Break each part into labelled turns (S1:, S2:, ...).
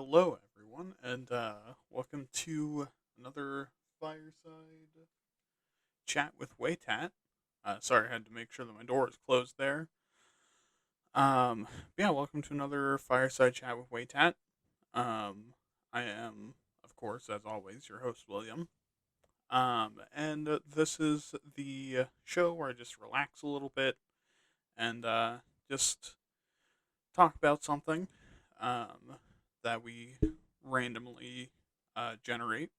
S1: Hello, everyone, and welcome to another Fireside Chat with Waytat. Sorry, I had to make sure that my door is closed there. Yeah, welcome to another Fireside Chat with Waytat. I am, of course, as always, your host, William. And this is the show where I just relax a little bit and just talk about something that we randomly generate.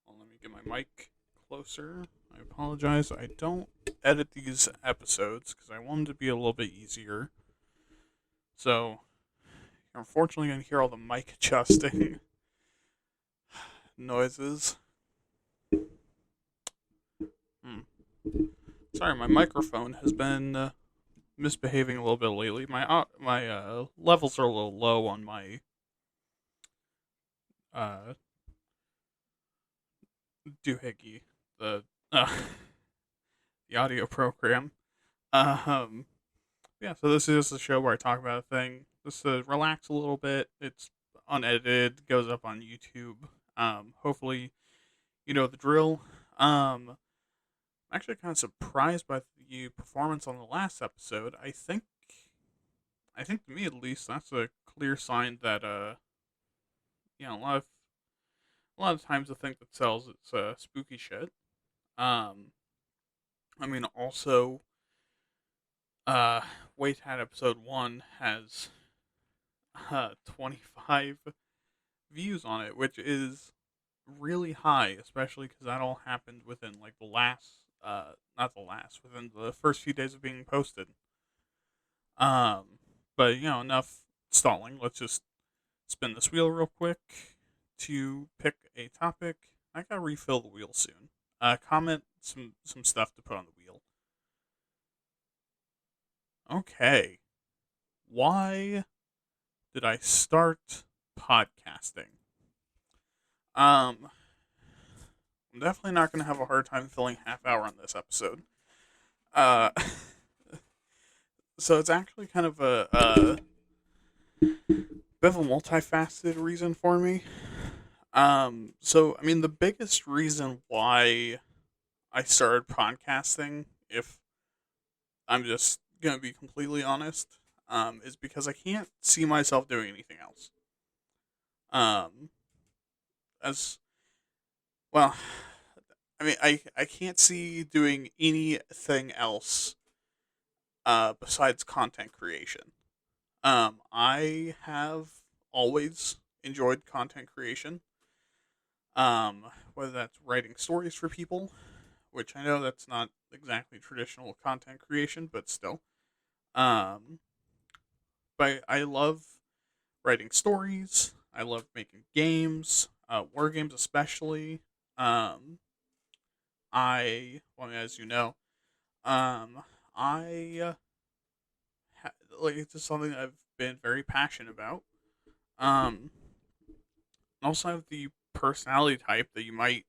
S1: Well, let me get my mic closer. I apologize. I don't edit these episodes because I want them to be a little bit easier. So, you're unfortunately going to hear all the mic adjusting noises. Hmm. Sorry, my microphone has been misbehaving a little bit lately. My levels are a little low on my uh, doohickey, the uh, the audio program. Um, yeah, so this is a show where I talk about a thing just to relax a little bit. It's unedited, goes up on YouTube. Hopefully, you know the drill. I'm actually kind of surprised by the performance on the last episode. I think to me at least, that's a clear sign that a lot of times the thing that sells it's spooky shit. Um, I mean also, uh, Wait Hat episode one has 25 views on it, which is really high, especially because that all happened within like the last, not the last, within the first few days of being posted. Um, but enough stalling. Let's just spin this wheel real quick to pick a topic. I gotta refill the wheel soon. Comment some stuff to put on the wheel. Okay, why did I start podcasting? Um, I'm definitely not going to have a hard time filling half hour on this episode. Uh, so it's actually kind of a bit of a multifaceted reason for me. So I mean, the biggest reason why I started podcasting, if I'm just gonna be completely honest, is because I can't see myself doing anything else. Um, as well, I mean, I can't see doing anything else besides content creation. I have always enjoyed content creation. Whether that's writing stories for people, which I know that's not exactly traditional content creation, but still. Um, but I love writing stories. I love making games, war games especially. Um, well, as you know, um, I like it's just something that I've been very passionate about. Um, also have the personality type that you might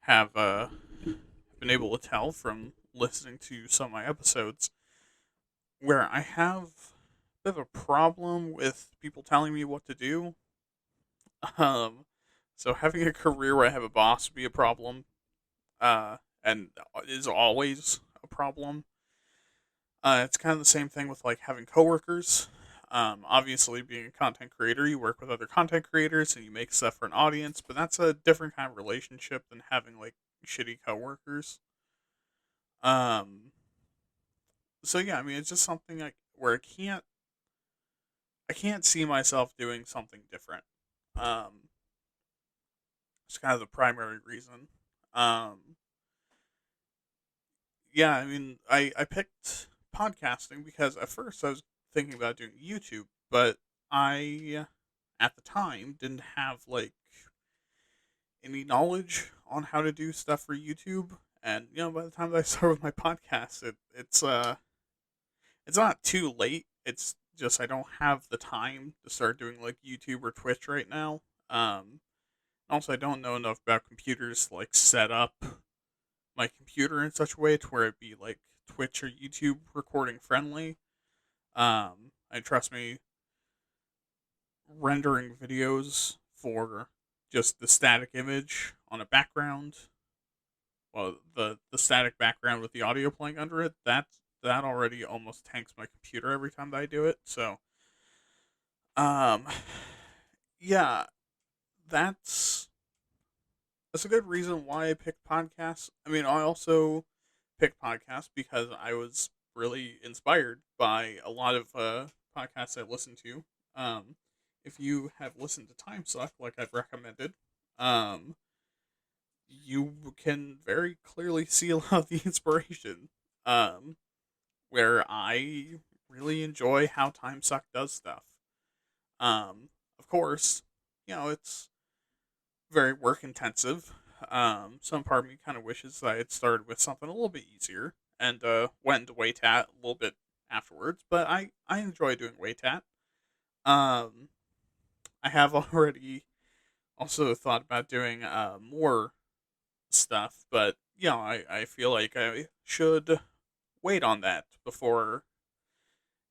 S1: have been able to tell from listening to some of my episodes, where I have a bit of a problem with people telling me what to do. Um, so having a career where I have a boss would be a problem, and is always a problem. It's kind of the same thing with like having coworkers. Obviously, being a content creator, you work with other content creators and you make stuff for an audience, but that's a different kind of relationship than having like shitty coworkers. Um, so yeah, I mean, it's just something where I can't see myself doing something different. Um, it's kind of the primary reason. Um, yeah, I mean, I picked podcasting because at first I was thinking about doing YouTube, but I at the time didn't have like any knowledge on how to do stuff for YouTube. And by the time that I start with my podcast, it's not too late. It's just I don't have the time to start doing like YouTube or Twitch right now. Also, I don't know enough about computers to like set up my computer in such a way to where it be like Twitch or YouTube recording friendly. And trust me, rendering videos for just the static image on a background, well, the static background with the audio playing under it, that already almost tanks my computer every time that I do it. So, um, yeah, that's that's a good reason why I picked podcasts. I mean, I also picked podcasts because I was really inspired by a lot of podcasts I listened to. Um, if you have listened to Time Suck, like I've recommended, um, you can very clearly see a lot of the inspiration. Um, where I really enjoy how Time Suck does stuff. Of course, it's very work intensive. Some part of me kind of wishes I had started with something a little bit easier and went into WayTat a little bit afterwards. But I enjoy doing WayTat. Um, I have already also thought about doing more stuff, but I feel like I should wait on that before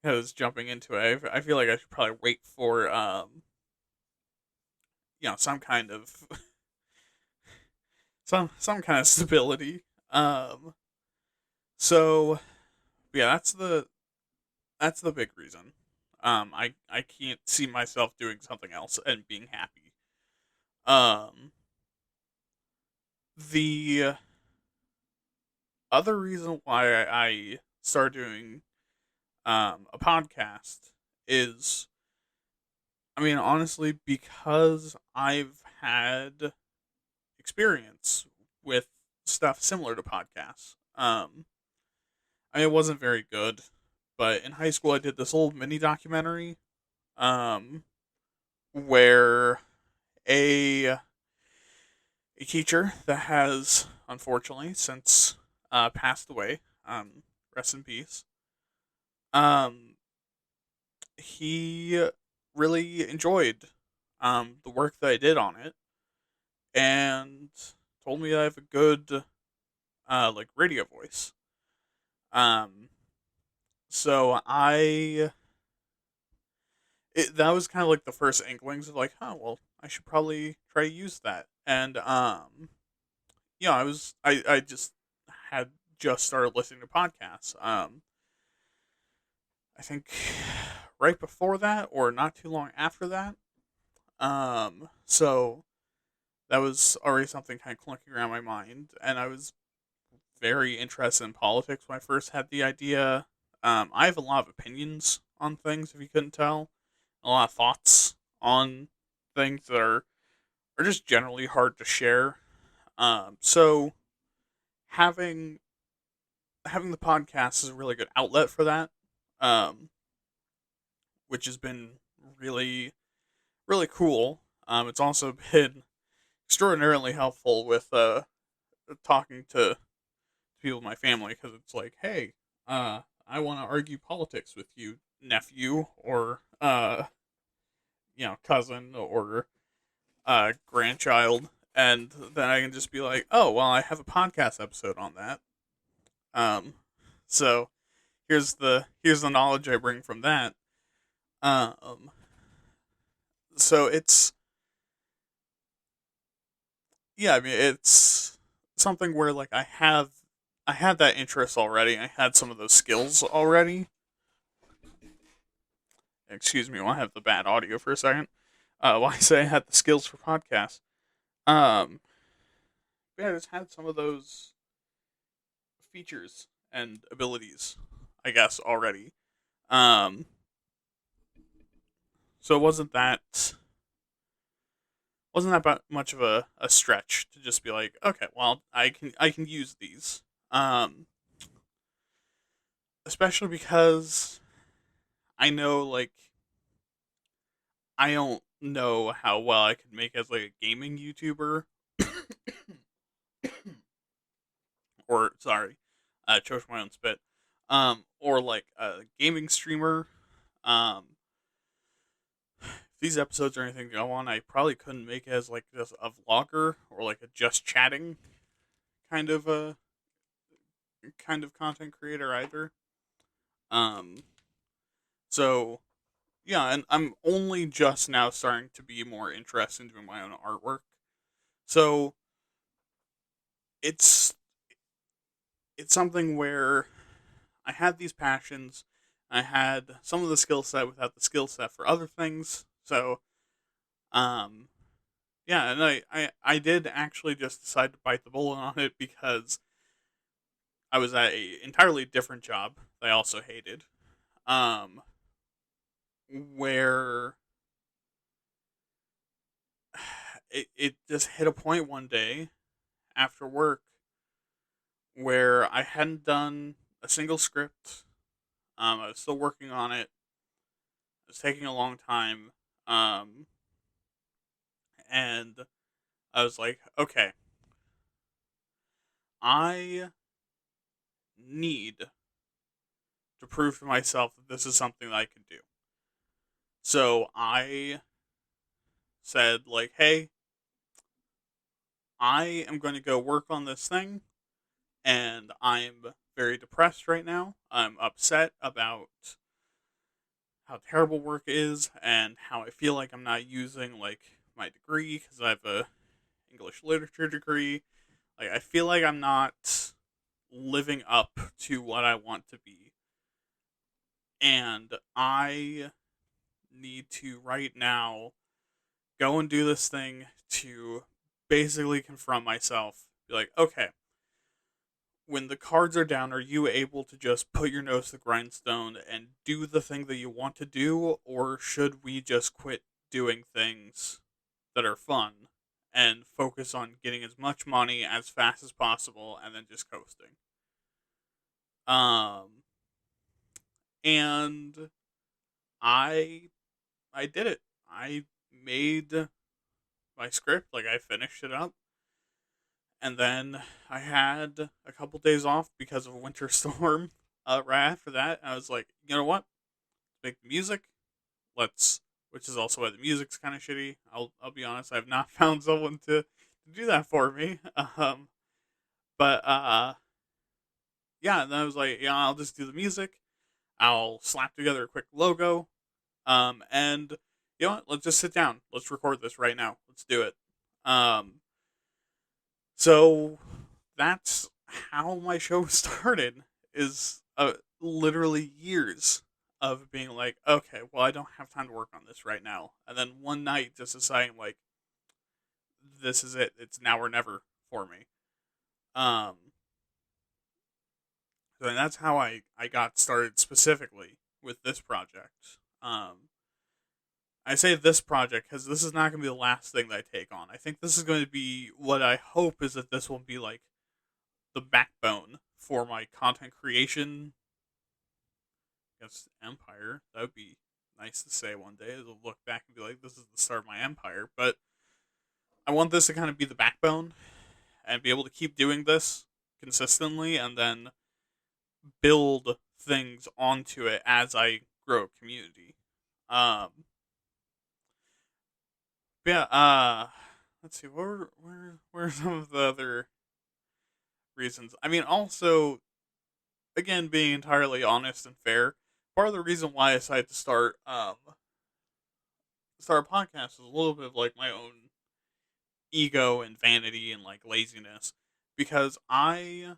S1: because jumping into it. I feel like I should probably wait for some kind of some kind of stability. Um, so yeah, that's the big reason. I can't see myself doing something else and being happy. Um, the other reason why I started doing a podcast is, I mean, honestly, because I've had experience with stuff similar to podcasts. I mean, it wasn't very good, but in high school I did this old mini documentary, um, where a a teacher that has unfortunately since passed away, rest in peace. Um, he really enjoyed the work that I did on it, and told me I have a good like radio voice. Um, so that was kind of like the first inklings of like, huh, well, I should probably try to use that. And I just had just started listening to podcasts. I think right before that or not too long after that. So that was already something kind of clunking around my mind, and I was very interested in politics when I first had the idea. I have a lot of opinions on things, if you couldn't tell, a lot of thoughts on things that are just generally hard to share. So having having the podcast is a really good outlet for that, um, which has been really really cool. It's also been extraordinarily helpful with talking to people in my family because it's like, hey, I want to argue politics with you, nephew, or cousin, or grandchild, and then I can just be like, oh, well, I have a podcast episode on that. Um, so here's the knowledge I bring from that. Um, so it's yeah, I mean it's something where like I had that interest already. I had some of those skills already. Excuse me, while I have the bad audio for a second. While I say I had the skills for podcasts. Um, yeah, I just had some of those features and abilities, I guess, already. Um, so it wasn't that much of a stretch to just be like, okay, well, I can use these. Um, especially because I know like I don't know how well I could make as like a gaming YouTuber, or sorry, choked my own spit. Or like a gaming streamer. Um, if these episodes or anything go on, I probably couldn't make it as like just a vlogger or like a just chatting kind of a kind of content creator either. Um, so Yeah, and I'm only just now starting to be more interested in doing my own artwork. So it's it's something where I had these passions. I had some of the skill set without the skill set for other things. So, um, yeah, and I did actually just decide to bite the bullet on it because I was at a entirely different job that I also hated. Um, where it just hit a point one day after work where I hadn't done a single script. I was still working on it. It was taking a long time. Um, and I was like, okay, I need to prove to myself that this is something that I can do. So I said, like, hey, I am going to go work on this thing, and I'm very depressed right now. I'm upset about how terrible work is and how I feel like I'm not using like my degree because I have a English literature degree. Like I feel like I'm not living up to what I want to be. And I need to right now go and do this thing to basically confront myself. Be like, okay, when the cards are down, are you able to just put your nose to the grindstone and do the thing that you want to do, or should we just quit doing things that are fun and focus on getting as much money as fast as possible and then just coasting? Um, and I I did it. I made my script, like I finished it up, and then I had a couple days off because of a winter storm. Right after that, I was like, you know what? Make the music. Let's, which is also why the music's kind of shitty. I'll be honest. I've not found someone to do that for me. But yeah. And then I was like, yeah, I'll just do the music. I'll slap together a quick logo. And you know what? Let's just sit down. Let's record this right now. Let's do it. Um, so that's how my show started. Is literally years of being like, okay, well, I don't have time to work on this right now, and then one night just deciding like, this is it. It's now or never for me. Um, so that's how I got started specifically with this project. I say this project because this is not going to be the last thing that I take on. I think this is going to be what I hope is that this will be like the backbone for my content creation. I guess empire. That would be nice to say one day. To look back and be like, this is the start of my empire. But I want this to kind of be the backbone and be able to keep doing this consistently and then build things onto it as I grow a community. Um, but yeah, let's see, where are some of the other reasons? I mean, also, again, being entirely honest and fair, part of the reason why I decided to start a podcast is a little bit of like my own ego and vanity and like laziness, because I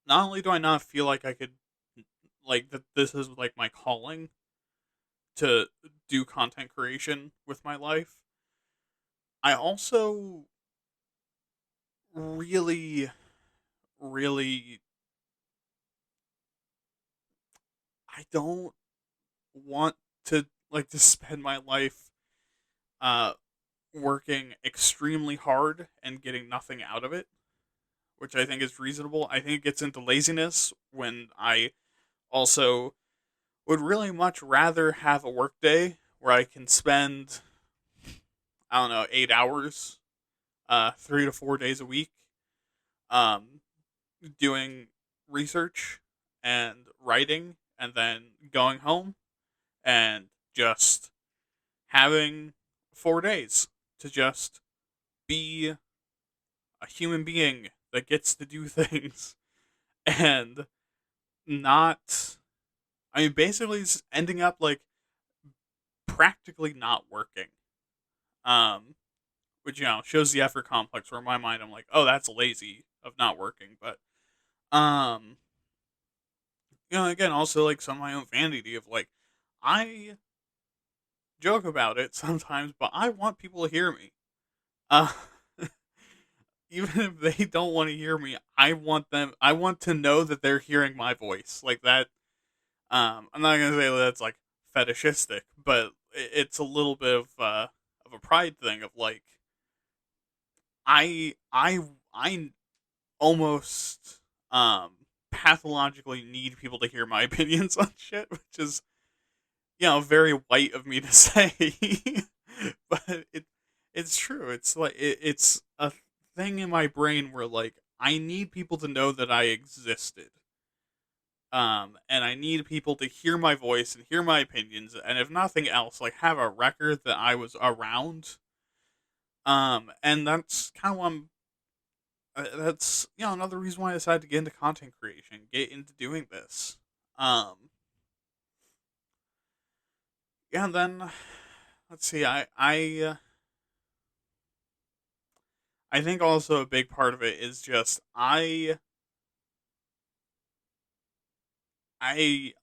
S1: not only do I not feel like I could like that this is like my calling to do content creation with my life, I also really really I don't want to like to spend my life uh working extremely hard and getting nothing out of it, which I think is reasonable. I think it gets into laziness when I also would really much rather have a work day where I can spend, I don't know, 8 hours, 3 to 4 days a week, um, doing research and writing, and then going home and just having 4 days to just be a human being that gets to do things and not I mean, basically, it's ending up like practically not working. Um, which shows the effort complex. Where in my mind, I'm like, oh, that's lazy of not working. But um, again, also like some of my own vanity of like, I joke about it sometimes, but I want people to hear me. Uh, even if they don't want to hear me, I want them. I want to know that they're hearing my voice like that. I'm not gonna say that's like fetishistic, but it's a little bit of a pride thing of like I almost um pathologically need people to hear my opinions on shit, which is very white of me to say, but it's true. It's like it's a thing in my brain where like I need people to know that I existed. And I need people to hear my voice and hear my opinions, and if nothing else, like have a record that I was around. And that's kind of what that's another reason why I decided to get into content creation, get into doing this. Um, yeah, and then let's see, I think also a big part of it is just I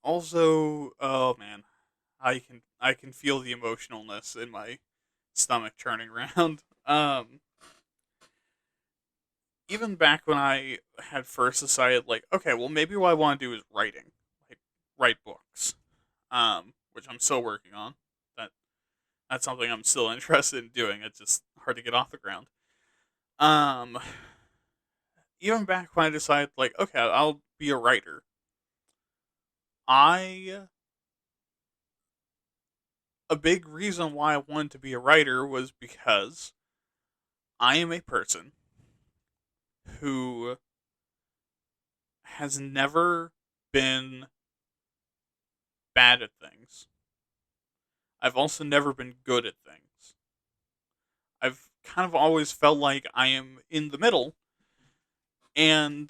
S1: also, oh man, I can feel the emotionalness in my stomach churning around. Even back when I had first decided, like, okay, well, maybe what I want to do is writing, like, write books, which I'm still working on. That that's something I'm still interested in doing. It's just hard to get off the ground. Um, Even back when I decided, like, okay, I'll be a writer. I A big reason why I wanted to be a writer was because I am a person who has never been bad at things. I've also never been good at things. I've kind of always felt like I am in the middle, and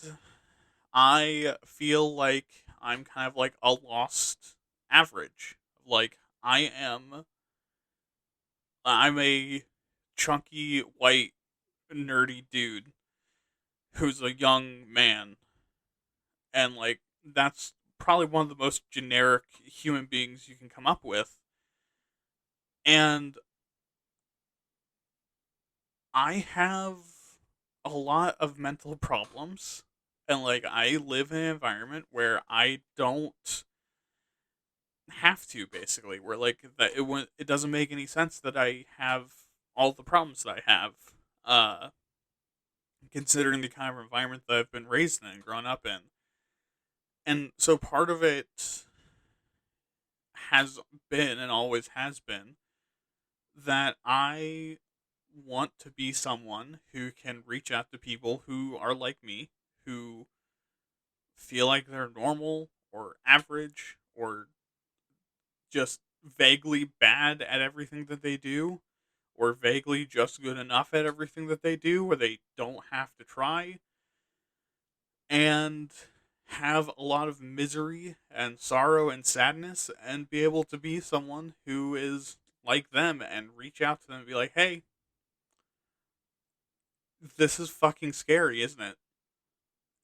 S1: I feel like I'm kind of like a lost average. Like I'm a chunky white nerdy dude who's a young man, and like that's probably one of the most generic human beings you can come up with. And I have a lot of mental problems, and like I live in an environment where I don't have to, basically, where like that it doesn't make any sense that I have all the problems that I have, uh considering the kind of environment that I've been raised in and grown up in. And so part of it has been and always has been that I want to be someone who can reach out to people who are like me, who feel like they're normal or average or just vaguely bad at everything that they do, or vaguely just good enough at everything that they do, where they don't have to try, and have a lot of misery and sorrow and sadness, and be able to be someone who is like them and reach out to them and be like, hey, this is fucking scary, isn't it?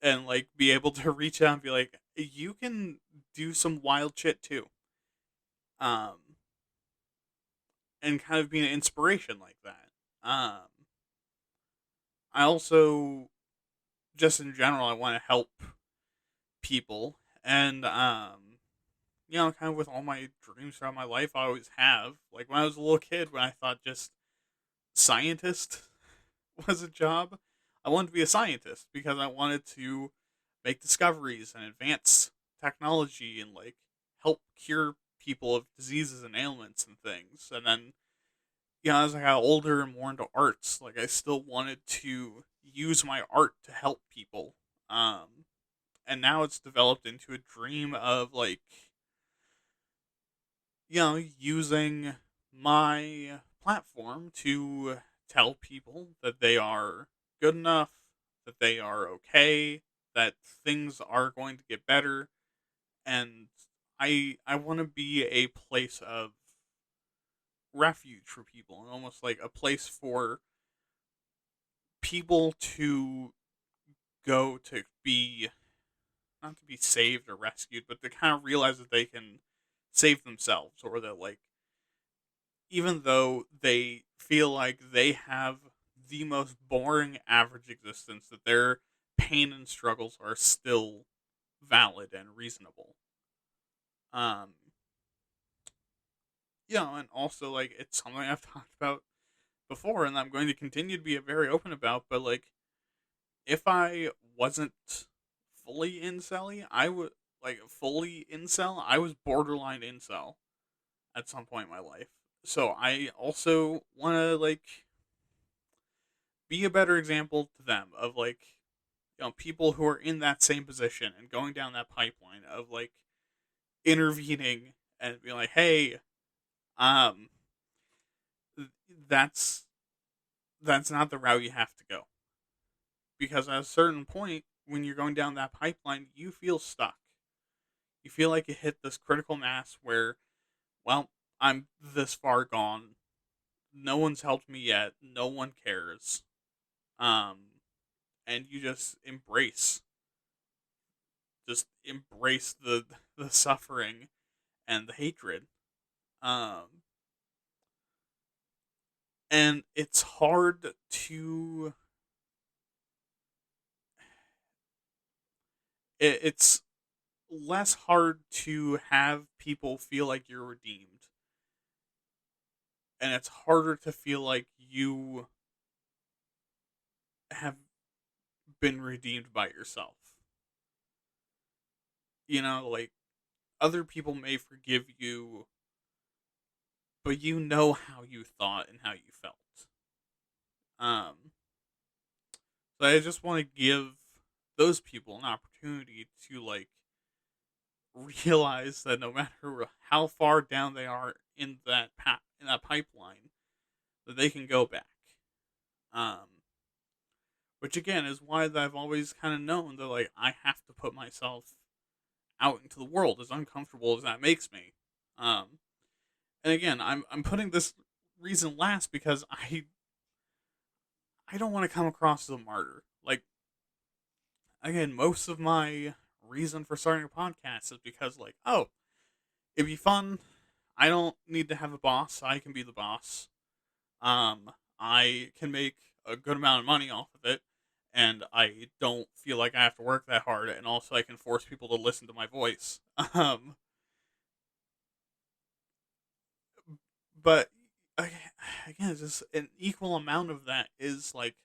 S1: And like be able to reach out and be like, you can do some wild shit too. Um, and kind of be an inspiration like that. I also, just in general, I want to help people, and kind of with all my dreams throughout my life, I always have. Like when I was a little kid, when I thought just scientist was a job, I wanted to be a scientist because I wanted to make discoveries and advance technology and like help cure people of diseases and ailments and things. And then, as I got older and more into arts, like I still wanted to use my art to help people. Um, and now it's developed into a dream of like, using my platform to tell people that they are good enough, that they are okay, that things are going to get better, and I want to be a place of refuge for people, and almost like a place for people to go to be, not to be saved or rescued, but to kind of realize that they can save themselves, or that, like, even though they feel like they have the most boring average existence, that their pain and struggles are still valid and reasonable. Um, and also, like, it's something I've talked about before, and I'm going to continue to be very open about. But like, if I wasn't fully incel, I would, like, fully incel. I was borderline incel at some point in my life. So I also want to, like, be a better example to them of, like, people who are in that same position and going down that pipeline of, like, intervening and being like, hey, um, th- that's that's not the route you have to go, because at a certain point when you're going down that pipeline, you feel stuck. You feel like you hit this critical mass where, well, I'm this far gone. No one's helped me yet. No one cares. Um, and you just embrace the suffering and the hatred. Um, and it's hard to it's less hard to have people feel like you're redeemed, and it's harder to feel like you have been redeemed by yourself. Like, other people may forgive you, but you know how you thought and how you felt. Um, so I just want to give those people an opportunity to, like, realize that no matter how far down they are in that pipeline, that they can go back. Um, which again is why that I've always kind of known that, like, I have to put myself out into the world, as uncomfortable as that makes me. Um, and again, I'm putting this reason last because I don't want to come across as a martyr. Like, again, most of my reason for starting a podcast is because, like, oh, it'd be fun. I don't need to have a boss. I can be the boss. I can make a good amount of money off of it, and I don't feel like I have to work that hard. And also, I can force people to listen to my voice. Um, but again, it's just an equal amount of that is like,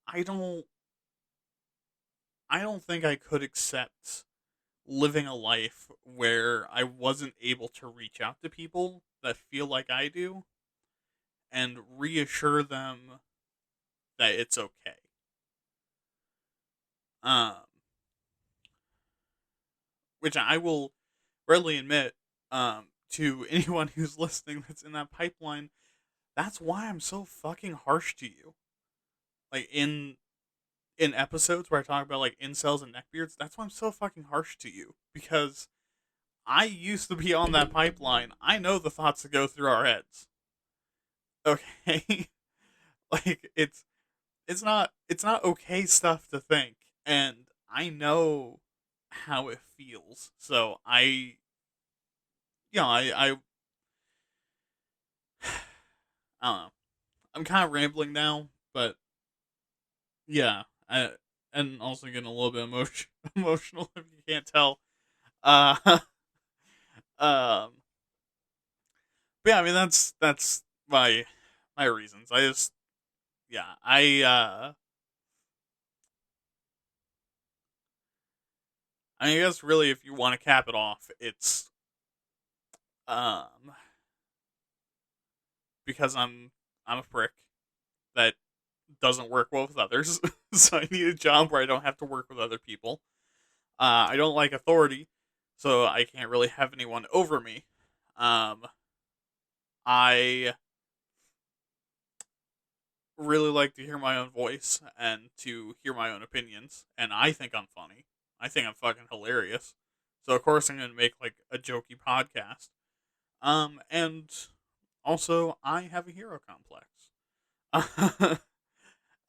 S1: I don't, I don't think I could accept living a life where I wasn't able to reach out to people that feel like I do and reassure them that it's okay. Um, which I will readily admit, to anyone who's listening that's in that pipeline, that's why I'm so fucking harsh to you. Like, in episodes where I talk about, like, incels and neckbeards, that's why I'm so fucking harsh to you, because I used to be on that pipeline. I know the thoughts that go through our heads. Okay, like, it's not okay stuff to think, and I know how it feels. So I I don't know. I'm kind of rambling now, but yeah, and also getting a little bit emotional if you can't tell. Uh, um, but yeah, I mean, that's my reasons. I just, yeah, I mean, I guess really, if you want to cap it off, it's um because I'm a prick that doesn't work well with others, so I need a job where I don't have to work with other people. I don't like authority, so I can't really have anyone over me. Um, I really like to hear my own voice and to hear my own opinions, and I think I'm funny. I think I'm fucking hilarious. So of course I'm gonna make like a jokey podcast. And also I have a hero complex.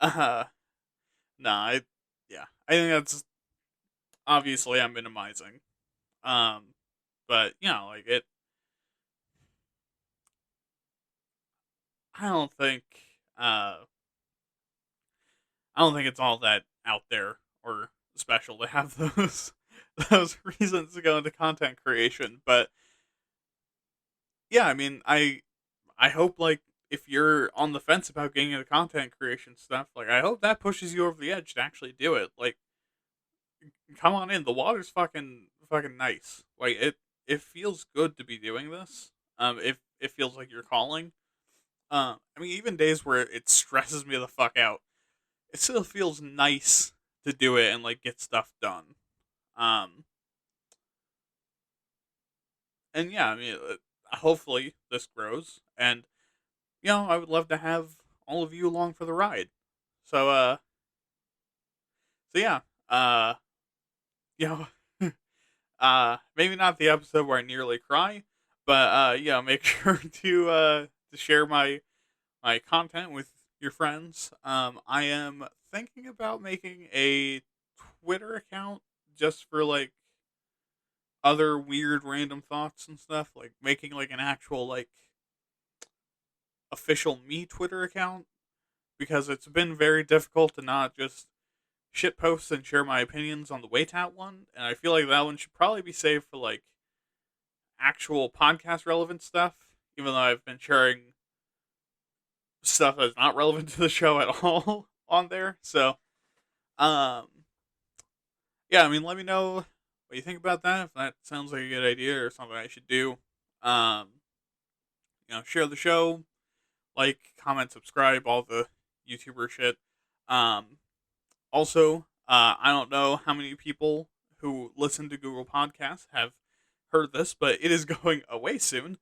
S1: uh, nah, yeah, I think that's obviously I'm minimizing. Um, but like it. I don't think. Uh, I don't think it's all that out there or special to have those those reasons to go into content creation. But yeah, I mean, I hope like if you're on the fence about getting into content creation stuff, like I hope that pushes you over the edge to actually do it. Like, come on in. The water's fucking nice. Like it feels good to be doing this. If it feels like you're calling. I mean, even days where it stresses me the fuck out, it still feels nice to do it and like get stuff done. Um, and yeah, I mean, hopefully this grows, and I would love to have all of you along for the ride. So, yeah, uh, you know, maybe not the episode where I nearly cry, but make sure to share my content with your friends. I am thinking about making a Twitter account just for like other weird random thoughts and stuff, like making like an actual like official me Twitter account because it's been very difficult to not just shit post and share my opinions on the Waytat one, and I feel like that one should probably be saved for like actual podcast relevant stuff, even though I've been sharing stuff that's not relevant to the show at all on there. So, um, yeah, I mean, let me know what you think about that. If that sounds like a good idea or something I should do. Um, share the show, like, comment, subscribe, all the YouTuber shit. Um, Also, I don't know how many people who listen to Google Podcasts have heard this, but it is going away soon.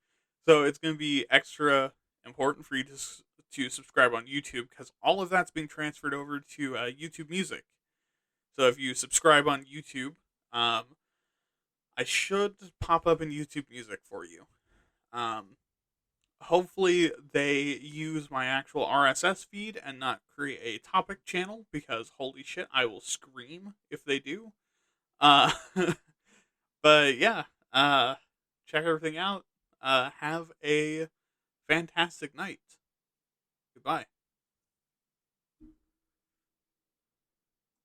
S1: So it's going to be extra important for you to subscribe on YouTube because all of that's being transferred over to YouTube Music. So if you subscribe on YouTube, um, I should pop up in YouTube Music for you. Um, Hopefully they use my actual RSS feed and not create a topic channel because holy shit, I will scream if they do. Uh, but yeah, check everything out. Have a fantastic night. Goodbye.